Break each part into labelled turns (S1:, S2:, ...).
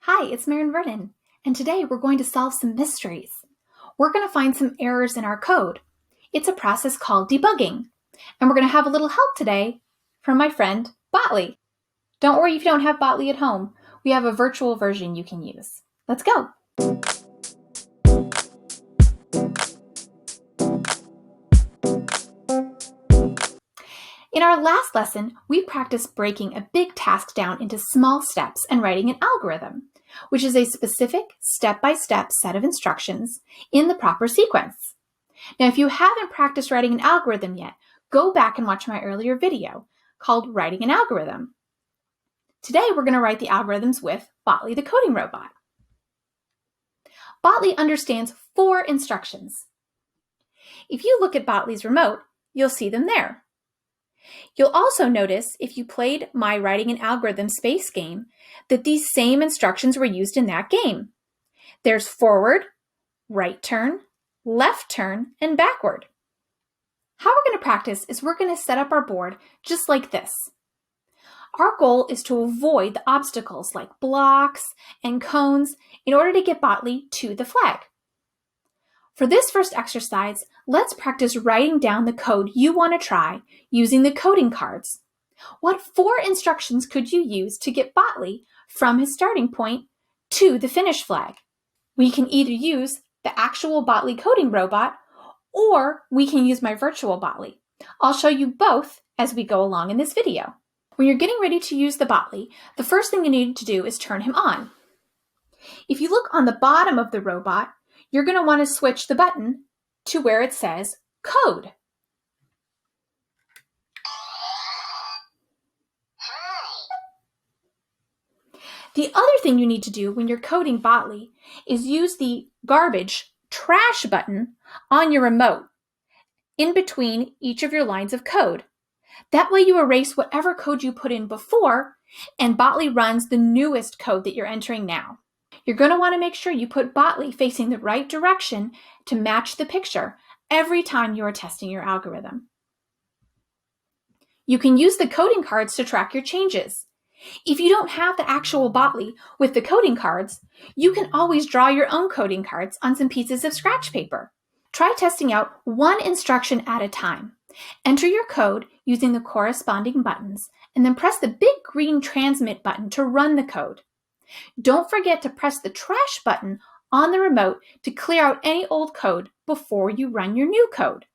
S1: Hi, it's Marin Vernon, and today we're going to solve some mysteries. We're going to find some errors in our code. It's a process called debugging, and we're going to have a little help today from my friend Botley. Don't worry if you don't have Botley at home. We have a virtual version you can use. Let's go. In our last lesson, we practiced breaking a big task down into small steps and writing an algorithm, which is a specific step-by-step set of instructions in the proper sequence. Now, if you haven't practiced writing an algorithm yet, go back and watch my earlier video called Writing an Algorithm. Today, we're going to write the algorithms with Botley the coding robot. Botley understands 4 instructions. If you look at Botley's remote, you'll see them there. You'll also notice, if you played my Writing an Algorithm space game, that these same instructions were used in that game. There's forward, right turn, left turn, and backward. How we're going to practice is we're going to set up our board just like this. Our goal is to avoid the obstacles like blocks and cones in order to get Botley to the flag. For this first exercise, let's practice writing down the code you want to try using the coding cards. What 4 instructions could you use to get Botley from his starting point to the finish flag? We can either use the actual Botley coding robot, or we can use my virtual Botley. I'll show you both as we go along in this video. When you're getting ready to use the Botley, the first thing you need to do is turn him on. If you look on the bottom of the robot, you're going to want to switch the button to where it says Code. The other thing you need to do when you're coding Botley is use the garbage trash button on your remote in between each of your lines of code. That way you erase whatever code you put in before, and Botley runs the newest code that you're entering now. You're going to want to make sure you put Botley facing the right direction to match the picture every time you are testing your algorithm. You can use the coding cards to track your changes. If you don't have the actual Botley with the coding cards, you can always draw your own coding cards on some pieces of scratch paper. Try testing out one instruction at a time. Enter your code using the corresponding buttons, and then press the big green transmit button to run the code. Don't forget to press the trash button on the remote to clear out any old code before you run your new code.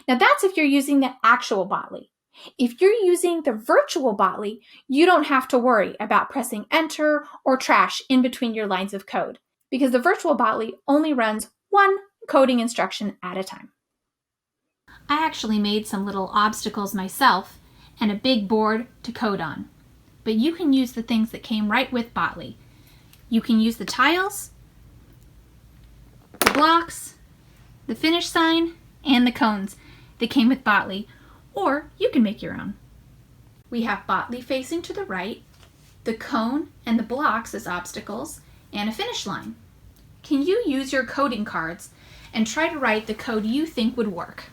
S1: Now that's if you're using the actual Botley. If you're using the virtual Botley, you don't have to worry about pressing enter or trash in between your lines of code, because the virtual Botley only runs one coding instruction at a time. I actually made some little obstacles myself and a big board to code on. But you can use the things that came right with Botley. You can use the tiles, the blocks, the finish sign, and the cones that came with Botley, or you can make your own. We have Botley facing to the right, the cone and the blocks as obstacles, and a finish line. Can you use your coding cards and try to write the code you think would work?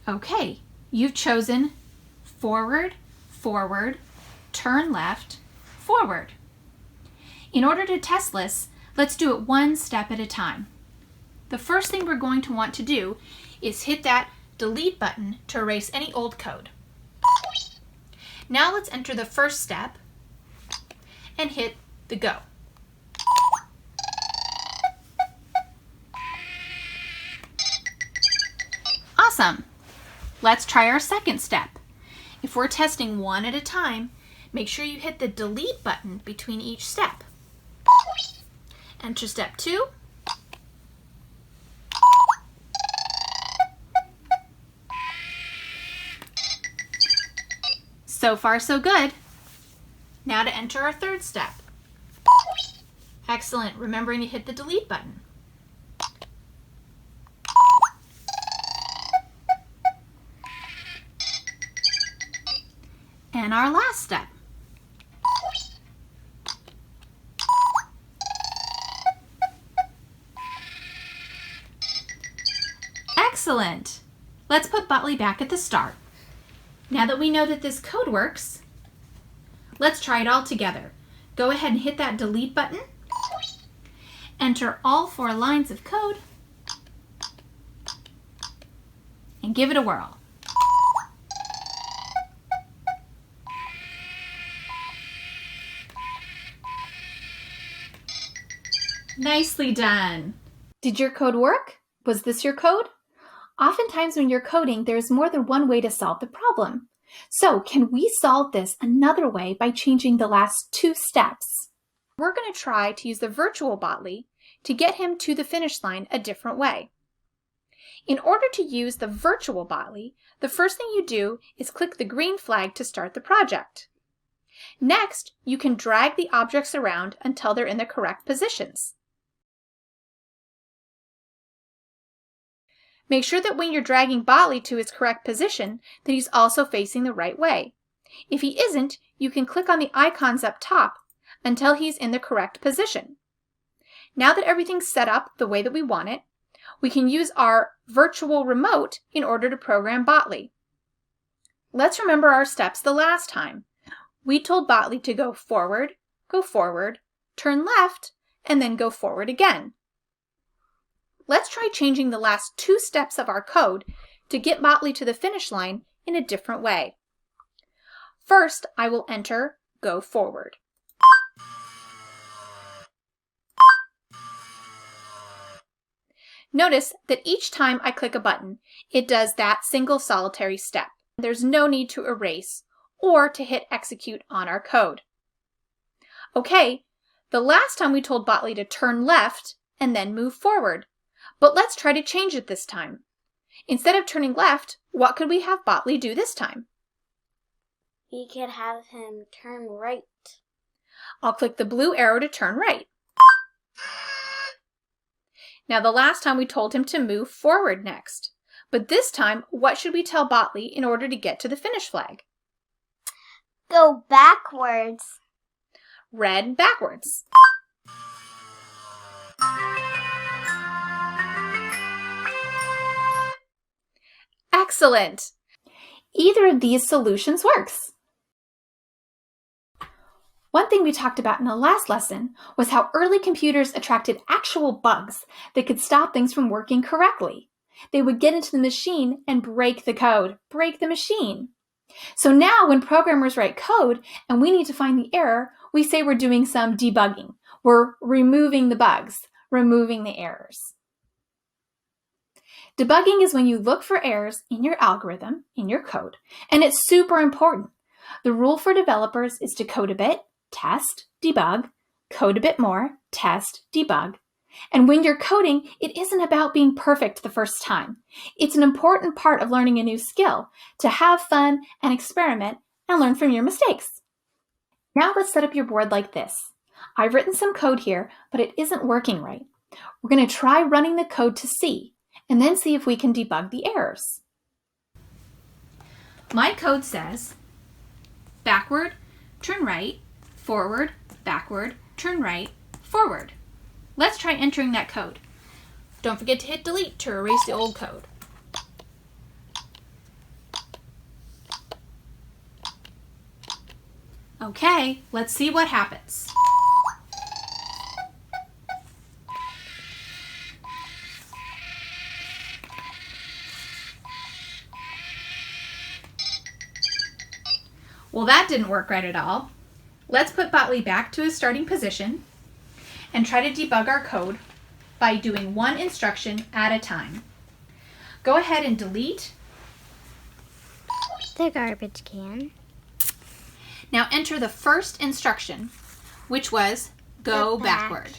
S1: Okay, you've chosen forward, forward, turn left, forward. In order to test this, let's do it one step at a time. The first thing we're going to want to do is hit that delete button to erase any old code. Now let's enter the first step and hit the go. Awesome. Let's try our second step. If we're testing one at a time, make sure you hit the delete button between each step. Enter step 2. So far, so good. Now to enter our third step. Excellent. Remembering to hit the delete button. And our last step. Excellent! Let's put Botley back at the start. Now that we know that this code works, let's try it all together. Go ahead and hit that delete button. Enter all 4 lines of code and give it a whirl. Nicely done. Did your code work? Was this your code? Oftentimes when you're coding, there's more than one way to solve the problem. So can we solve this another way by changing the last 2 steps? We're going to try to use the virtual Botley to get him to the finish line a different way. In order to use the virtual Botley, the first thing you do is click the green flag to start the project. Next, you can drag the objects around until they're in the correct positions. Make sure that when you're dragging Botley to his correct position, that he's also facing the right way. If he isn't, you can click on the icons up top until he's in the correct position. Now that everything's set up the way that we want it, we can use our virtual remote in order to program Botley. Let's remember our steps the last time. We told Botley to go forward, turn left, and then go forward again. Let's try changing the last 2 steps of our code to get Botley to the finish line in a different way. First, I will enter go forward. Notice that each time I click a button, it does that single solitary step. There's no need to erase or to hit execute on our code. Okay, the last time we told Botley to turn left and then move forward. But let's try to change it this time. Instead of turning left, what could we have Botley do this time?
S2: We could have him turn right.
S1: I'll click the blue arrow to turn right. Now the last time we told him to move forward next. But this time, what should we tell Botley in order to get to the finish flag?
S2: Go backwards.
S1: Red backwards. Excellent! Either of these solutions works. One thing we talked about in the last lesson was how early computers attracted actual bugs that could stop things from working correctly. They would get into the machine and break the code, break the machine. So now when programmers write code and we need to find the error, we say we're doing some debugging. We're removing the bugs, removing the errors. Debugging is when you look for errors in your algorithm, in your code, and it's super important. The rule for developers is to code a bit, test, debug, code a bit more, test, debug. And when you're coding, it isn't about being perfect the first time. It's an important part of learning a new skill, to have fun and experiment and learn from your mistakes. Now let's set up your board like this. I've written some code here, but it isn't working right. We're going to try running the code to see, and then see if we can debug the errors. My code says backward, turn right, forward, backward, turn right, forward. Let's try entering that code. Don't forget to hit delete to erase the old code. Okay, let's see what happens. Well, that didn't work right at all. Let's put Botley back to his starting position and try to debug our code by doing one instruction at a time. Go ahead and delete
S2: the garbage can.
S1: Now enter the first instruction, which was go backward.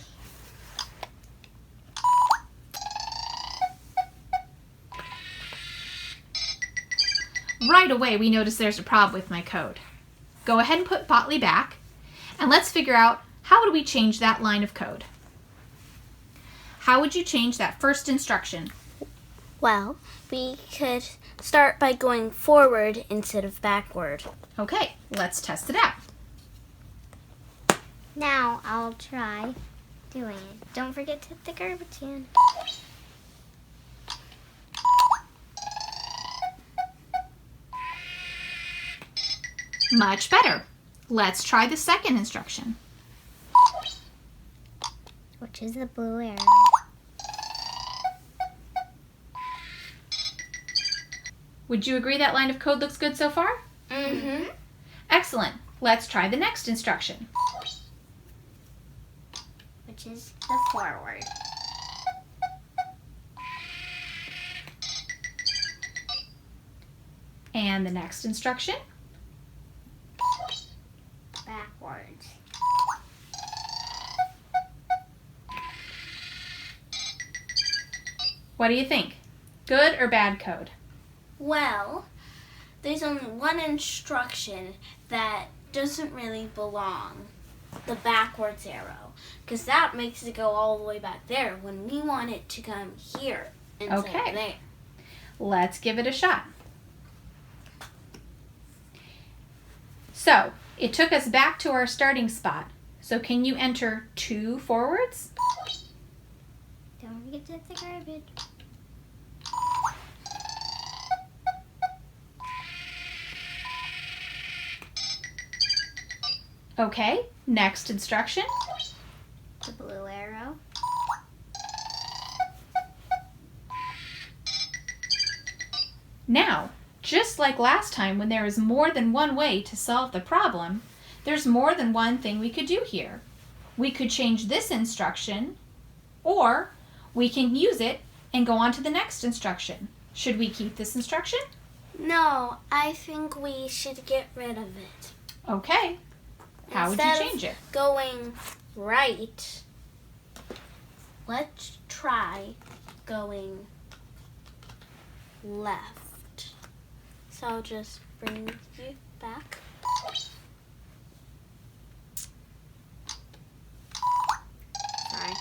S1: Right away, we notice there's a problem with my code. Go ahead and put Botley back, and let's figure out how would we change that line of code. How would you change that first instruction?
S2: Well, we could start by going forward instead of backward.
S1: Okay, let's test it out.
S2: Now I'll try doing it. Don't forget to hit the garbage can.
S1: Much better. Let's try the second instruction.
S2: Which is the blue arrow.
S1: Would you agree that line of code looks good so far?
S2: Mm-hmm.
S1: Excellent. Let's try the next instruction.
S2: Which is the forward.
S1: And the next instruction.
S2: Backwards.
S1: What do you think? Good or bad code?
S2: Well, there's only one instruction that doesn't really belong. The backwards arrow. Because that makes it go all the way back there when we want it to come here instead of there.
S1: Let's give it a shot. So, it took us back to our starting spot. So can you enter 2 forwards?
S2: Don't forget to hit the garbage.
S1: Okay, next instruction.
S2: The blue arrow.
S1: Now, just like last time when there is more than one way to solve the problem, there's more than one thing we could do here. We could change this instruction, or we can use it and go on to the next instruction. Should we keep this instruction?
S2: No, I think we should get rid of it.
S1: Okay. How would you change it?
S2: Going right, let's try going left. So I'll just bring you back. Sorry.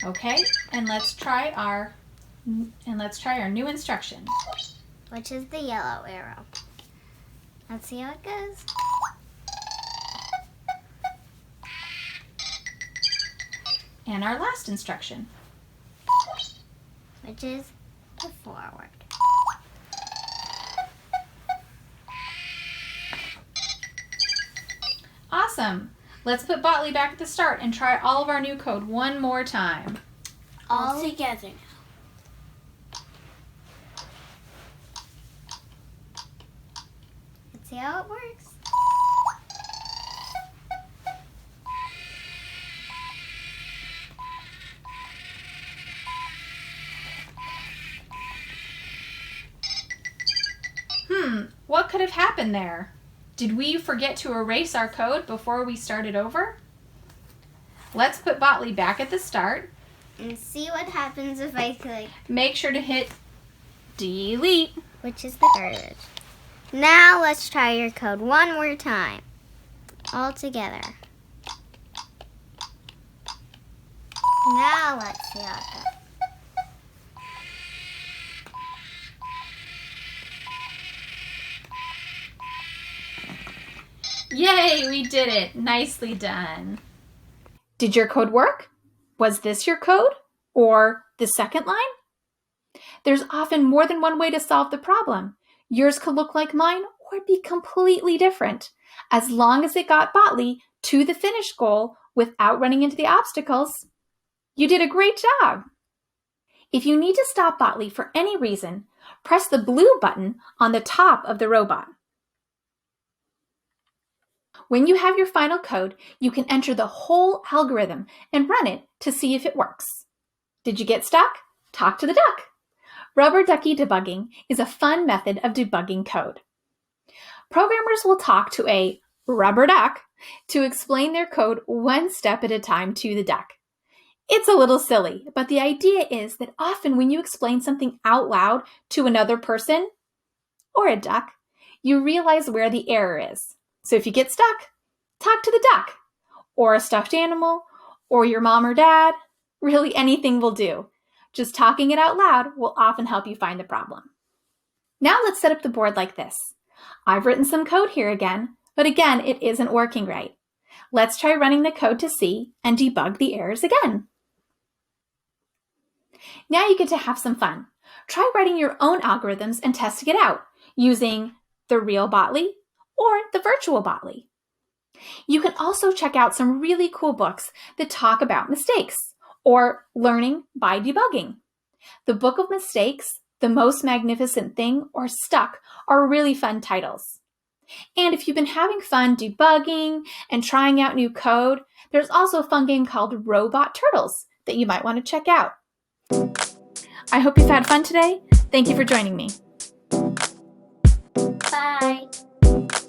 S1: Okay, and let's try our new instruction.
S2: Which is the yellow arrow. Let's see how it goes.
S1: And our last instruction.
S2: Which is the forward.
S1: Awesome. Let's put Botley back at the start and try all of our new code one more time.
S2: All together now. Let's see how it works.
S1: What could have happened there? Did we forget to erase our code before we started over? Let's put Botley back at the start.
S2: And see what happens if I click.
S1: Make sure to hit delete.
S2: Which is the garbage. Now let's try your code one more time. All together. Now let's see how it goes.
S1: Yay, we did it. Nicely done. Did your code work? Was this your code? Or the second line? There's often more than one way to solve the problem. Yours could look like mine or be completely different. As long as it got Botley to the finish goal without running into the obstacles, you did a great job. If you need to stop Botley for any reason, press the blue button on the top of the robot. When you have your final code, you can enter the whole algorithm and run it to see if it works. Did you get stuck? Talk to the duck. Rubber ducky debugging is a fun method of debugging code. Programmers will talk to a rubber duck to explain their code one step at a time to the duck. It's a little silly, but the idea is that often when you explain something out loud to another person or a duck, you realize where the error is. So if you get stuck, talk to the duck, or a stuffed animal, or your mom or dad. Really anything will do. Just talking it out loud will often help you find the problem. Now let's set up the board like this. I've written some code here again, but again, it isn't working right. Let's try running the code to see and debug the errors again. Now you get to have some fun. Try writing your own algorithms and testing it out. using the real Botley or the virtual Botley. You can also check out some really cool books that talk about mistakes or learning by debugging. The Book of Mistakes, The Most Magnificent Thing, or Stuck are really fun titles. And if you've been having fun debugging and trying out new code, there's also a fun game called Robot Turtles that you might want to check out. I hope you've had fun today. Thank you for joining me.
S2: Bye.